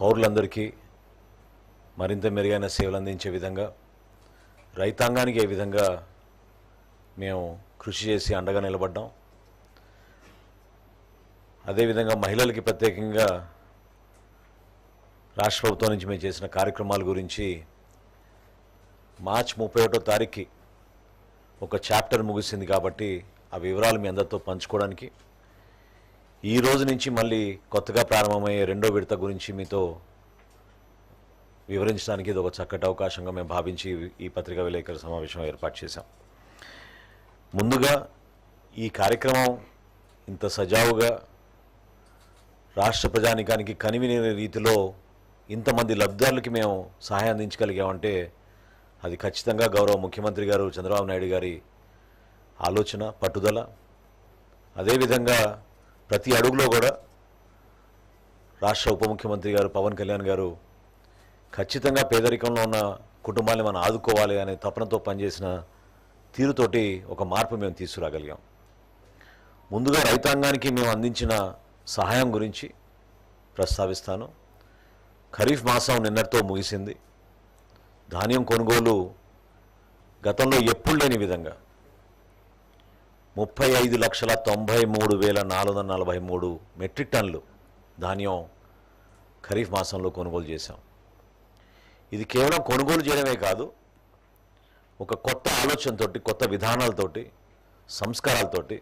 పౌరులందరికీ మరింత మెరుగైన సేవలు అందించే విధంగా రైతాంగానికి ఏ విధంగా మేము కృషి చేసి అండగా నిలబడ్డాం. అదేవిధంగా మహిళలకి ప్రత్యేకంగా రాష్ట్ర ప్రభుత్వం నుంచి మేము చేసిన కార్యక్రమాల గురించి మార్చి 31వ తారీఖుకి ఒక చాప్టర్ ముగిసింది కాబట్టి ఆ వివరాలు మీ అందరితో పంచుకోవడానికి ఈ రోజు నుంచి మళ్ళీ కొత్తగా ప్రారంభమయ్యే రెండో విడత గురించి మీతో వివరించడానికి ఇది ఒక చక్కటి అవకాశంగా మేము భావించి ఈ పత్రికా విలేకరుల సమావేశం ఏర్పాటు చేశాం. ముందుగా ఈ కార్యక్రమం ఇంత సజావుగా రాష్ట్ర ప్రజానికానికి కనివిని రీతిలో ఇంతమంది లబ్ధిదారులకి మేము సహాయం అందించగలిగామంటే అది ఖచ్చితంగా గౌరవ ముఖ్యమంత్రి గారు చంద్రబాబు నాయుడు గారి ఆలోచన, పట్టుదల. అదేవిధంగా ప్రతి అడుగులో కూడా రాష్ట్ర ఉప ముఖ్యమంత్రి గారు పవన్ కళ్యాణ్ గారు ఖచ్చితంగా పేదరికంలో ఉన్న కుటుంబాన్ని మనం ఆదుకోవాలి అనే తపనతో పనిచేసిన తీరుతోటి ఒక మార్పు మేము తీసుకురాగలిగాం. ముందుగా రైతాంగానికి మేము అందించిన సహాయం గురించి ప్రస్తావిస్తాను. ఖరీఫ్ మాసం నిన్నటితో ముగిసింది. ధాన్యం కొనుగోలు గతంలో ఎప్పుడు లేని విధంగా 35,93,443 మెట్రిక్ టన్నులు ధాన్యం ఖరీఫ్ మాసంలో కొనుగోలు చేశాం. ఇది కేవలం కొనుగోలు చేయడమే కాదు, ఒక కొత్త ఆలోచనతోటి, కొత్త విధానాలతోటి, సంస్కారాలతోటి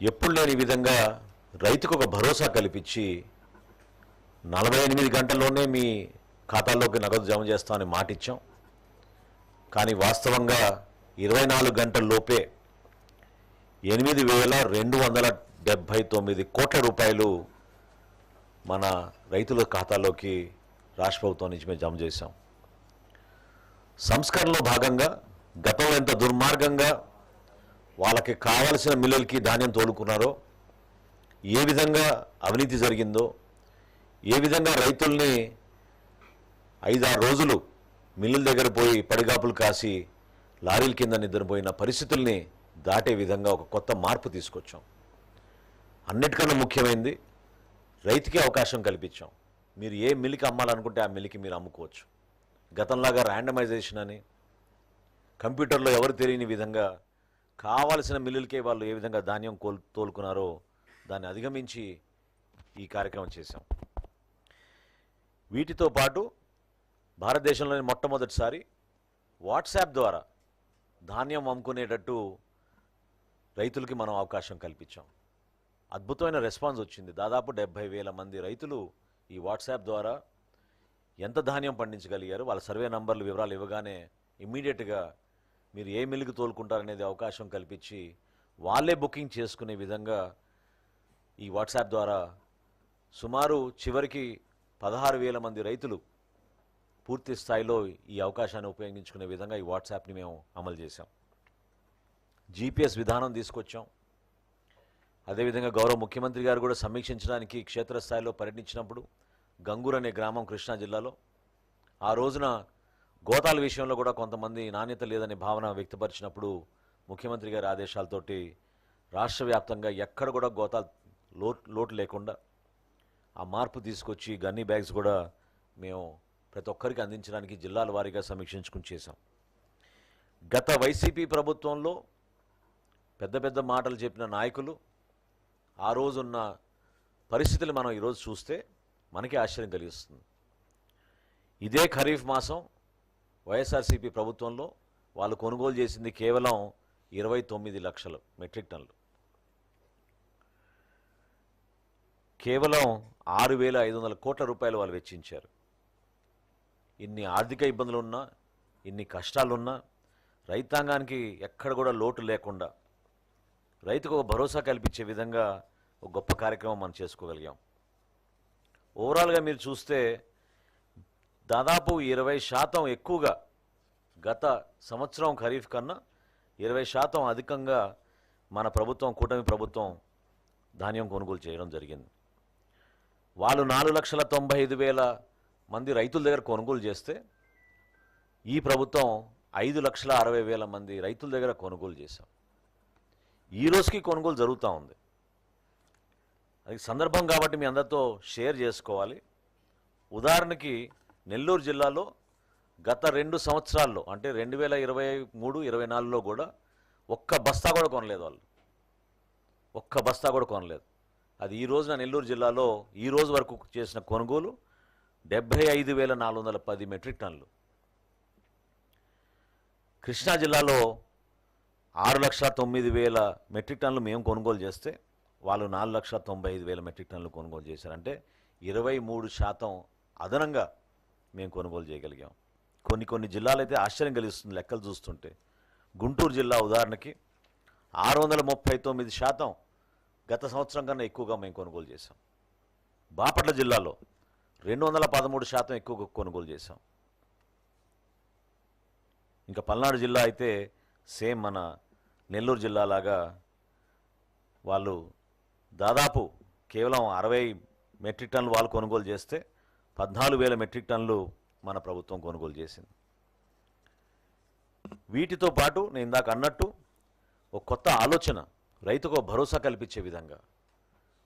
ఎప్పుడు లేని విధంగా రైతుకు ఒక భరోసా కల్పించి 48 గంటల్లోనే మీ ఖాతాల్లోకి నగదు జమ చేస్తామని మాట ఇచ్చాం. కానీ వాస్తవంగా 24 గంటల్లోపే 8,279 కోట్ల రూపాయలు మన రైతుల ఖాతాలోకి రాష్ట్ర ప్రభుత్వం నుంచి మేము జమ చేశాం. సంస్కరణలో భాగంగా గతంలో ఎంత దుర్మార్గంగా వాళ్ళకి కావలసిన మిల్లులకి ధాన్యం తోలుకున్నారో, ఏ విధంగా అవినీతి జరిగిందో, ఏ విధంగా రైతుల్ని 5-6 రోజులు మిల్లుల దగ్గర పోయి పడిగాపులు కాసి లారీల కింద నిద్రపోయిన పరిస్థితుల్ని దాటే విధంగా ఒక కొత్త మార్పు తీసుకొచ్చాం. అన్నిటికన్నా ముఖ్యమైనది రైతుకి అవకాశం కల్పించాం. మీరు ఏ మిల్లుకి అమ్మాలనుకుంటే ఆ మిల్లుకి మీరు అమ్ముకోవచ్చు. గతంలాగా ర్యాండమైజేషన్ అని కంప్యూటర్లో ఎవరు తెలియని విధంగా కావాల్సిన మిల్లులకే వాళ్ళు ఏ విధంగా ధాన్యం తోలుకున్నారో దాన్ని అధిగమించి ఈ కార్యక్రమం చేశాం. వీటితో పాటు భారతదేశంలోని మొట్టమొదటిసారి వాట్సాప్ ద్వారా ధాన్యం అమ్ముకునేటట్టు రైతులకి మనం అవకాశం కల్పించాం. అద్భుతమైన రెస్పాన్స్ వచ్చింది. దాదాపు 70,000 మంది రైతులు ఈ వాట్సాప్ ద్వారా ఎంత ధాన్యం పండించగలిగారు, వాళ్ళ సర్వే నంబర్లు వివరాలు ఇవ్వగానే ఇమ్మీడియట్గా మీరు ఏ మిల్లుకి తోలుకుంటారనేది అవకాశం కల్పించి వాళ్ళే బుకింగ్ చేసుకునే విధంగా ఈ వాట్సాప్ ద్వారా సుమారు చివరికి 16,000 మంది రైతులు పూర్తి స్థాయిలో ఈ అవకాశాన్ని ఉపయోగించుకునే విధంగా ఈ వాట్సాప్ని మేము అమలు చేశాం. GPS విధానం తీసుకొచ్చాం. అదేవిధంగా గౌరవ ముఖ్యమంత్రి గారు కూడా సమీక్షించడానికి క్షేత్రస్థాయిలో పర్యటించినప్పుడు గంగూర్ అనే గ్రామం కృష్ణా జిల్లాలో ఆ రోజున గోతాల విషయంలో కూడా కొంతమంది నాణ్యత లేదనే భావన వ్యక్తపరిచినప్పుడు ముఖ్యమంత్రి గారి ఆదేశాలతోటి రాష్ట్ర వ్యాప్తంగా ఎక్కడ కూడా గోతాల లోటు లేకుండా ఆ మార్పు తీసుకొచ్చి గన్నీ బ్యాగ్స్ కూడా మేము ప్రతి ఒక్కరికి అందించడానికి జిల్లాల వారీగా సమీక్షించుకుని చేశాం. గత వైసీపీ ప్రభుత్వంలో పెద్ద పెద్ద మాటలు చెప్పిన నాయకులు ఆ రోజున్న పరిస్థితులు మనం ఈరోజు చూస్తే మనకి ఆశ్చర్యం కలిగిస్తుంది. ఇదే ఖరీఫ్ మాసం వైఎస్ఆర్సీపీ ప్రభుత్వంలో వాళ్ళు కొనుగోలు చేసింది కేవలం 29 లక్షల మెట్రిక్ టన్నులు. కేవలం 6,500 కోట్ల రూపాయలు వాళ్ళు వెచ్చించారు. ఇన్ని ఆర్థిక ఇబ్బందులున్నా, ఇన్ని కష్టాలున్నా రైతాంగానికి ఎక్కడ కూడా లోటు లేకుండా రైతుకు ఒక భరోసా కల్పించే విధంగా ఒక గొప్ప కార్యక్రమం మనం చేసుకోగలిగాం. ఓవరాల్గా మీరు చూస్తే దాదాపు 20% ఎక్కువగా గత సంవత్సరం ఖరీఫ్ కన్నా 20% అధికంగా మన ప్రభుత్వం, కూటమి ప్రభుత్వం ధాన్యం కొనుగోలు చేయడం జరిగింది. వాళ్ళు 4,95,000 మంది రైతుల దగ్గర కొనుగోలు చేస్తే ఈ ప్రభుత్వం 5,60,000 మంది రైతుల దగ్గర కొనుగోలు చేశాం. ఈ రోజుకి కొనుగోలు జరుగుతూ ఉంది. అది సందర్భం కాబట్టి మీ అందరితో షేర్ చేసుకోవాలి. ఉదాహరణకి నెల్లూరు జిల్లాలో గత 2 సంవత్సరాల్లో అంటే 2023-24లో కూడా ఒక్క బస్తా కూడా కొనలేదు వాళ్ళు. ఒక్క బస్తా కూడా కొనలేదు. అది ఈ రోజున నెల్లూరు జిల్లాలో ఈ రోజు వరకు చేసిన కొనుగోలు 75,410 మెట్రిక్ టన్నులు. కృష్ణా జిల్లాలో 6,09,000 మెట్రిక్ టన్నులు మేము కొనుగోలు చేస్తే వాళ్ళు 4,95,000 మెట్రిక్ టన్నులు కొనుగోలు చేశారు. అంటే 23% అదనంగా మేము కొనుగోలు చేయగలిగాం. కొన్ని జిల్లాలు అయితే ఆశ్చర్యం కలిగిస్తుంది లెక్కలు చూస్తుంటే. గుంటూరు జిల్లా ఉదాహరణకి 639% గత సంవత్సరం కన్నా ఎక్కువగా మేము కొనుగోలు చేశాం. బాపట్ల జిల్లాలో 213% ఎక్కువగా కొనుగోలు చేశాం. ఇంకా పల్నాడు జిల్లా అయితే సేమ్ మన నెల్లూరు జిల్లా లాగా వాళ్ళు దాదాపు కేవలం 60 మెట్రిక్ టన్నులు వాళ్ళు కొనుగోలు చేస్తే 14,000 మెట్రిక్ టన్నులు మన ప్రభుత్వం కొనుగోలు చేసింది. వీటితో పాటు నేను ఇందాక అన్నట్టు ఒక కొత్త ఆలోచన, రైతుకు భరోసా కల్పించే విధంగా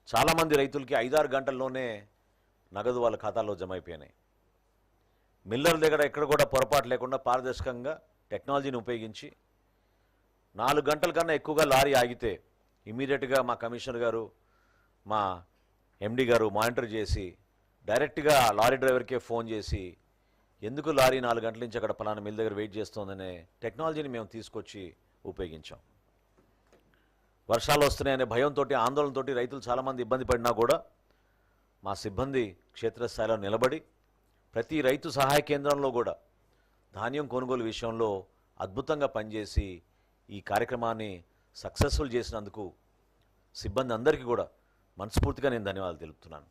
చాలామంది రైతులకి 5-6 గంటల్లోనే నగదు వాళ్ళ ఖాతాలో జమ అయిపోయినాయి. మిల్లర్ దగ్గర ఎక్కడ కూడా పొరపాటు లేకుండా పారదర్శకంగా టెక్నాలజీని ఉపయోగించి 4 గంటల కన్నా ఎక్కువగా లారీ ఆగితే ఇమీడియట్గా మా కమిషనర్ గారు, మా ఎండి గారు మానిటర్ చేసి డైరెక్ట్గా లారీ డ్రైవర్కే ఫోన్ చేసి ఎందుకు లారీ 4 గంటల నుంచి అక్కడ పలానా మిల్ దగ్గర వెయిట్ చేస్తోందనే టెక్నాలజీని మేము తీసుకొచ్చి ఉపయోగించాం. వర్షాలు వస్తున్నాయనే భయంతో, ఆందోళనతో రైతులు చాలామంది ఇబ్బంది పడినా కూడా మా సిబ్బంది క్షేత్రస్థాయిలో నిలబడి ప్రతి రైతు సహాయ కేంద్రంలో కూడా ధాన్యం కొనుగోలు విషయంలో అద్భుతంగా పనిచేసి ఈ కార్యక్రమాన్ని సక్సెస్ఫుల్ చేసినందుకు సిబ్బంది అందరికీ కూడా మనస్ఫూర్తిగా నేను ధన్యవాదాలు తెలుపుతున్నాను.